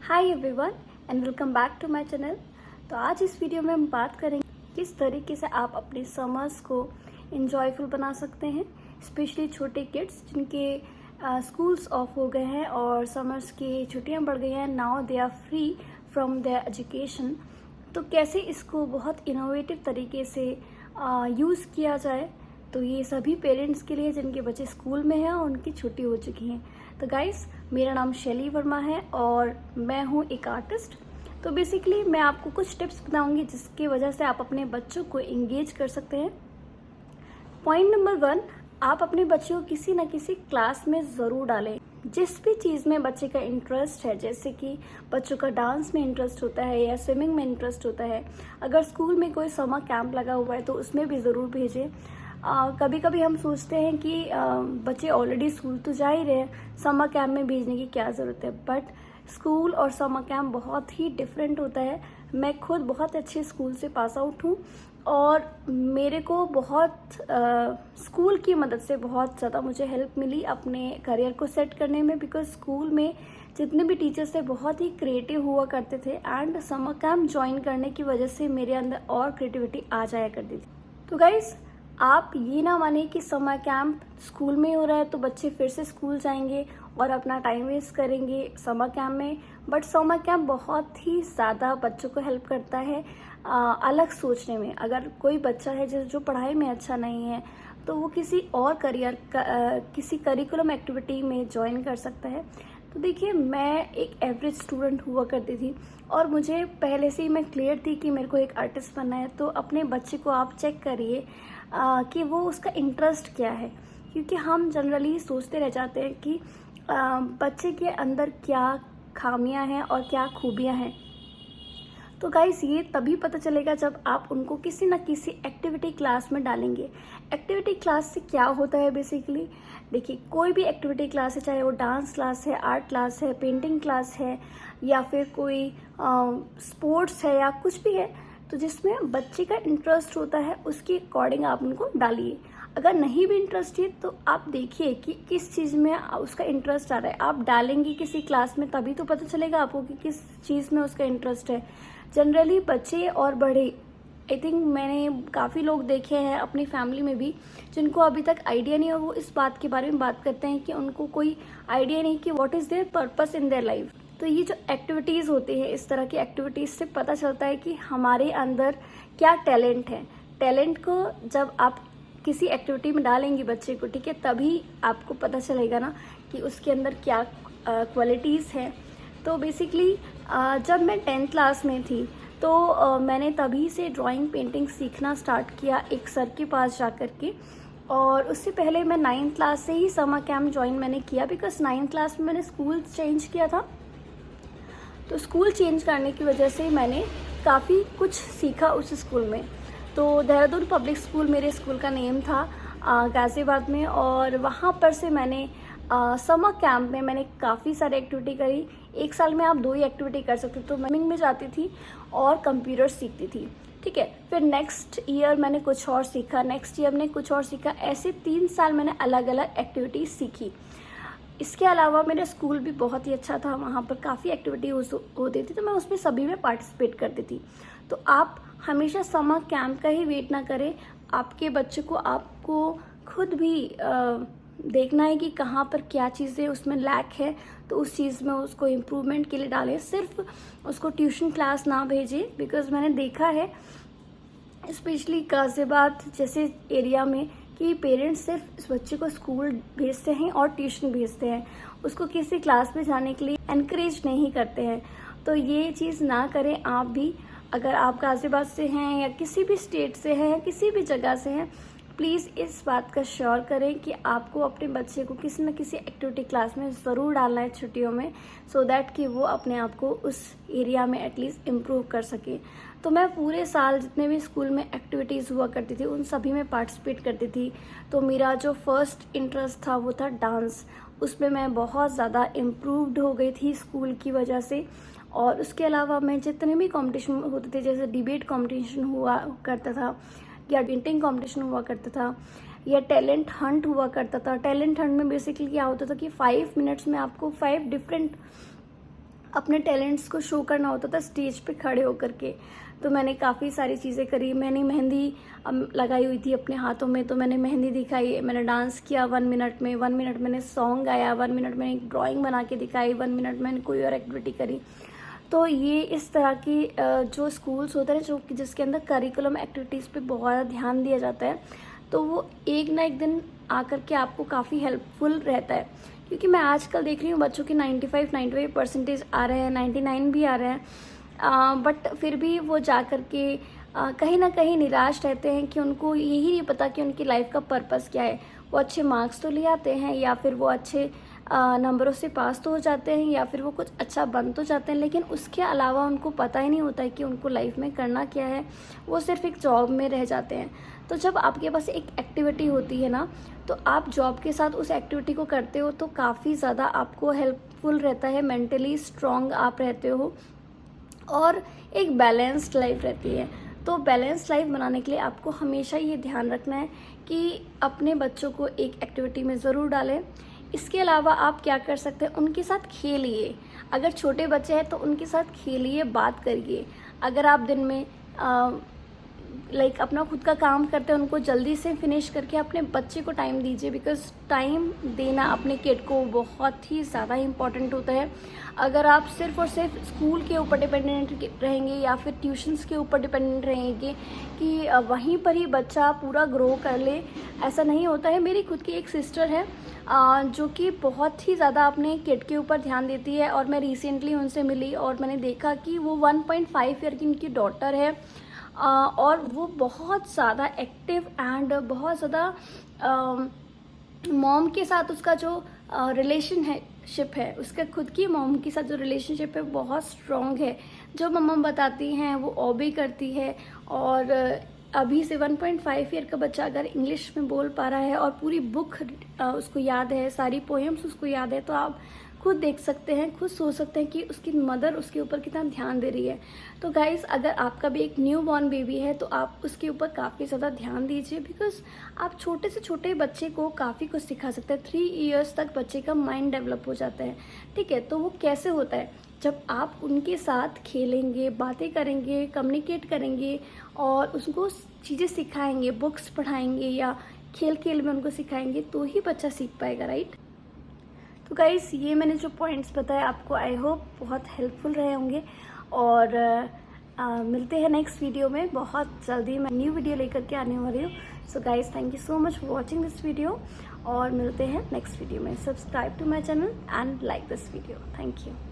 Hi everyone and welcome back to my channel. तो आज इस वीडियो में हम बात करेंगे किस तरीके से आप अपने समर्स को इंजॉयफुल बना सकते हैं, स्पेशली छोटे किड्स जिनके स्कूल्स ऑफ हो गए हैं और समर्स की छुट्टियां बढ़ गई हैं। Now they are free from their education. तो कैसे इसको बहुत इनोवेटिव तरीके से यूज़ किया जाए, तो ये सभी पेरेंट्स के लिए जिनके बच्चे स्कूल में हैं और उनकी छुट्टी हो चुकी हैं। तो गाइस, मेरा नाम शैली वर्मा है और मैं हूँ एक आर्टिस्ट। तो बेसिकली मैं आपको कुछ टिप्स बताऊंगी जिसकी वजह से आप अपने बच्चों को एंगेज कर सकते हैं। पॉइंट नंबर 1, आप अपने बच्चों को किसी न किसी क्लास में ज़रूर डालें। जिस भी चीज़ में बच्चे का इंटरेस्ट है, जैसे कि बच्चों का डांस में इंटरेस्ट होता है या स्विमिंग में इंटरेस्ट होता है, अगर स्कूल में कोई समर कैंप लगा हुआ है तो उसमें भी ज़रूर भेजें। कभी कभी हम सोचते हैं कि बच्चे ऑलरेडी स्कूल तो जा ही रहे हैं, समर कैंप में भेजने की क्या ज़रूरत है। बट स्कूल और समर कैंप बहुत ही डिफरेंट होता है। मैं खुद बहुत अच्छे स्कूल से पास आउट हूँ और मेरे को बहुत स्कूल की मदद से बहुत ज़्यादा मुझे हेल्प मिली अपने करियर को सेट करने में, बिकॉज स्कूल में जितने भी टीचर्स थे बहुत ही क्रिएटिव हुआ करते थे एंड समर कैंप ज्वाइन करने की वजह से मेरे अंदर और क्रिएटिविटी आ जाया करती थी। तो गाइस, आप ये ना माने कि समर कैंप स्कूल में हो रहा है तो बच्चे फिर से स्कूल जाएंगे और अपना टाइम वेस्ट करेंगे समर कैंप में। बट समर कैंप बहुत ही ज़्यादा बच्चों को हेल्प करता है अलग सोचने में। अगर कोई बच्चा है जो पढ़ाई में अच्छा नहीं है तो वो किसी और किसी करिकुलम एक्टिविटी में ज्वाइन कर सकता है। तो देखिए, मैं एक एवरेज स्टूडेंट हुआ करती थी और मुझे पहले से ही मैं क्लियर थी कि मेरे को एक आर्टिस्ट बनना है। तो अपने बच्चे को आप चेक करिए कि वो उसका इंटरेस्ट क्या है, क्योंकि हम जनरली सोचते रह जाते हैं कि बच्चे के अंदर क्या खामियां हैं और क्या खूबियां हैं। तो गाइस, ये तभी पता चलेगा जब आप उनको किसी न किसी एक्टिविटी क्लास में डालेंगे। एक्टिविटी क्लास से क्या होता है बेसिकली, देखिए, कोई भी एक्टिविटी क्लास है, चाहे वो डांस क्लास है, आर्ट क्लास है, पेंटिंग क्लास है या फिर कोई स्पोर्ट्स है या कुछ भी है, तो जिसमें बच्चे का इंटरेस्ट होता है उसके अकॉर्डिंग आप उनको डालिए। अगर नहीं भी इंटरेस्ट है तो आप देखिए कि किस चीज़ में उसका इंटरेस्ट आ रहा है। आप डालेंगे किसी क्लास में तभी तो पता चलेगा आपको कि किस चीज़ में उसका इंटरेस्ट है। जनरली बच्चे और बड़े, आई थिंक मैंने काफ़ी लोग देखे हैं अपनी फैमिली में भी जिनको अभी तक आइडिया नहीं है, वो इस बात के बारे में बात करते हैं कि उनको कोई आइडिया नहीं कि what is there purpose in their life. तो ये जो एक्टिविटीज़ होती है, इस तरह की एक्टिविटीज़ से पता चलता है कि हमारे अंदर क्या टैलेंट है। टैलेंट को जब आप किसी एक्टिविटी में डालेंगे बच्चे को, ठीक है, तभी आपको पता चलेगा ना कि उसके अंदर क्या क्वालिटीज़ हैं। तो बेसिकली जब मैं 10th क्लास में थी तो मैंने तभी से ड्राइंग पेंटिंग सीखना स्टार्ट किया एक सर के पास जा कर के। और उससे पहले मैं 9th क्लास से ही समर कैंप ज्वाइन मैंने किया, बिकॉज 9th क्लास में मैंने स्कूल चेंज किया था। तो स्कूल चेंज करने की वजह से मैंने काफ़ी कुछ सीखा उस स्कूल में। तो देहरादून पब्लिक स्कूल मेरे स्कूल का नेम था गाज़ियाबाद में, और वहाँ पर से मैंने समर कैंप में मैंने काफ़ी सारी एक्टिविटी करी। एक साल में आप 2 ही एक्टिविटी कर सकते, तो मैं स्विमिंग में जाती थी और कंप्यूटर सीखती थी, ठीक है। फिर नेक्स्ट ईयर मैंने कुछ और सीखा, नेक्स्ट ईयर मैंने कुछ और सीखा, ऐसे 3 साल मैंने अलग अलग एक्टिविटीज़ सीखी। इसके अलावा मेरा स्कूल भी बहुत ही अच्छा था, वहाँ पर काफ़ी एक्टिविटी होती थी, तो मैं उसमें सभी में पार्टिसिपेट करती थी। तो आप हमेशा समर कैंप का ही वेट ना करें। आपके बच्चे को आपको खुद भी देखना है कि कहाँ पर क्या चीज़ें उसमें लैक है, तो उस चीज़ में उसको इम्प्रूवमेंट के लिए डालें। सिर्फ उसको ट्यूशन क्लास ना भेजें, बिकॉज मैंने देखा है स्पेशली गाज़ियाबाद जैसे एरिया में कि पेरेंट्स सिर्फ इस बच्चे को स्कूल भेजते हैं और ट्यूशन भेजते हैं, उसको किसी क्लास में जाने के लिए एनकरेज नहीं करते हैं। तो ये चीज़ ना करें आप भी। अगर आप गाज़ियाबाद से हैं या किसी भी स्टेट से हैं या किसी भी जगह से हैं, प्लीज़ इस बात का श्योर करें कि आपको अपने बच्चे को किसी न किसी एक्टिविटी क्लास में ज़रूर डालना है छुट्टियों में, सो दैट कि वो अपने आप को उस एरिया में एटलीस्ट इम्प्रूव कर सके। तो मैं पूरे साल जितने भी स्कूल में एक्टिविटीज़ हुआ करती थी उन सभी में पार्टिसिपेट करती थी। तो मेरा जो फर्स्ट इंटरेस्ट था वो था डांस। उसमें मैं बहुत ज़्यादा इम्प्रूव्ड हो गई थी स्कूल की वजह से। और उसके अलावा मैं जितने भी कॉम्पिटिशन होते थे, जैसे डिबेट कॉम्पिटिशन हुआ करता था या पेंटिंग कॉम्पिटिशन हुआ करता था या टैलेंट हंट हुआ करता था। टैलेंट हंट में बेसिकली क्या होता था कि 5 मिनट्स में आपको 5 डिफरेंट अपने टैलेंट्स को शो करना होता था स्टेज पे खड़े होकर के। तो मैंने काफ़ी सारी चीज़ें करी। मैंने मेहंदी लगाई हुई थी अपने हाथों में, तो मैंने मेहंदी दिखाई, मैंने डांस किया 1 मिनट में, 1 मिनट मैंने सॉन्ग गाया, 1 मिनट मैंने एक ड्राइंग बना के दिखाई, 1 मिनट मैंने कोई और एक्टिविटी करी। तो ये इस तरह की जो स्कूल्स होते हैं जो जिसके अंदर करिकुलम एक्टिविटीज़ पे बहुत ज़्यादा ध्यान दिया जाता है, तो वो एक ना एक दिन आकर के आपको काफ़ी हेल्पफुल रहता है। क्योंकि मैं आजकल देख रही हूँ बच्चों के 95% आ रहे हैं, 99 भी आ रहे हैं, बट फिर भी वो जा कर के कहीं ना कहीं निराश रहते हैं कि उनको यही नहीं पता कि उनकी लाइफ का पर्पस क्या है। वो अच्छे मार्क्स तो ले आते हैं, या फिर वो अच्छे नंबरों से पास तो हो जाते हैं, या फिर वो कुछ अच्छा बन तो जाते हैं, लेकिन उसके अलावा उनको पता ही नहीं होता है कि उनको लाइफ में करना क्या है। वो सिर्फ एक जॉब में रह जाते हैं। तो जब आपके पास एक एक्टिविटी होती है ना, तो आप जॉब के साथ उस एक्टिविटी को करते हो तो काफ़ी ज़्यादा आपको हेल्पफुल रहता है, मेंटली स्ट्रॉन्ग आप रहते हो और एक बैलेंस्ड लाइफ रहती है। तो बैलेंस्ड लाइफ बनाने के लिए आपको हमेशा ये ध्यान रखना है कि अपने बच्चों को एक एक्टिविटी में ज़रूर डालें। इसके अलावा आप क्या कर सकते हैं, उनके साथ खेलिए। अगर छोटे बच्चे हैं तो उनके साथ खेलिए, बात करिए। अगर आप दिन में अपना खुद का काम करते हैं, उनको जल्दी से फिनिश करके अपने बच्चे को टाइम दीजिए, बिकॉज टाइम देना अपने किड को बहुत ही ज़्यादा इम्पॉर्टेंट होता है। अगर आप सिर्फ और सिर्फ स्कूल के ऊपर डिपेंडेंट रहेंगे या फिर ट्यूशन्स के ऊपर डिपेंडेंट रहेंगे कि वहीं पर ही बच्चा पूरा ग्रो कर ले, ऐसा नहीं होता है। मेरी खुद की एक सिस्टर है जो कि बहुत ही ज़्यादा अपने किड के ऊपर ध्यान देती है, और मैं रिसेंटली उनसे मिली और मैंने देखा कि वो 1.5 ईयर की उनकी डॉटर है, और वो बहुत ज़्यादा एक्टिव एंड बहुत ज़्यादा मॉम के साथ उसका जो रिलेशनशिप है, उसका खुद की मॉम के साथ जो रिलेशनशिप है बहुत स्ट्रॉन्ग है। जो मम्मा बताती हैं वो ओबे करती है। और अभी से 1.5 ईयर का बच्चा अगर इंग्लिश में बोल पा रहा है और पूरी बुक उसको याद है, सारी पोएम्स उसको याद है, तो आप खुद देख सकते हैं, खुद सोच सकते हैं कि उसकी मदर उसके ऊपर कितना ध्यान दे रही है। तो गाइस, अगर आपका भी एक न्यू बॉर्न बेबी है तो आप उसके ऊपर काफ़ी ज़्यादा ध्यान दीजिए, बिकॉज आप छोटे से छोटे बच्चे को काफ़ी कुछ सिखा सकते हैं। 3 इयर्स तक बच्चे का माइंड डेवलप हो जाता है, ठीक है। तो वो कैसे होता है, जब आप उनके साथ खेलेंगे, बातें करेंगे, कम्युनिकेट करेंगे और उसको चीज़ें सिखाएंगे, बुक्स पढ़ाएंगे या खेल खेल में उनको सिखाएंगे, तो ही बच्चा सीख पाएगा, राइट। तो गाइस, ये मैंने जो पॉइंट्स बताए आपको आई होप बहुत हेल्पफुल रहे होंगे। और मिलते हैं नेक्स्ट वीडियो में। बहुत जल्दी मैं न्यू वीडियो लेकर के आने वाली हूँ। So guys, thank you so much for watching this video, और मिलते हैं नेक्स्ट वीडियो में। Subscribe to my channel and like this video. Thank you.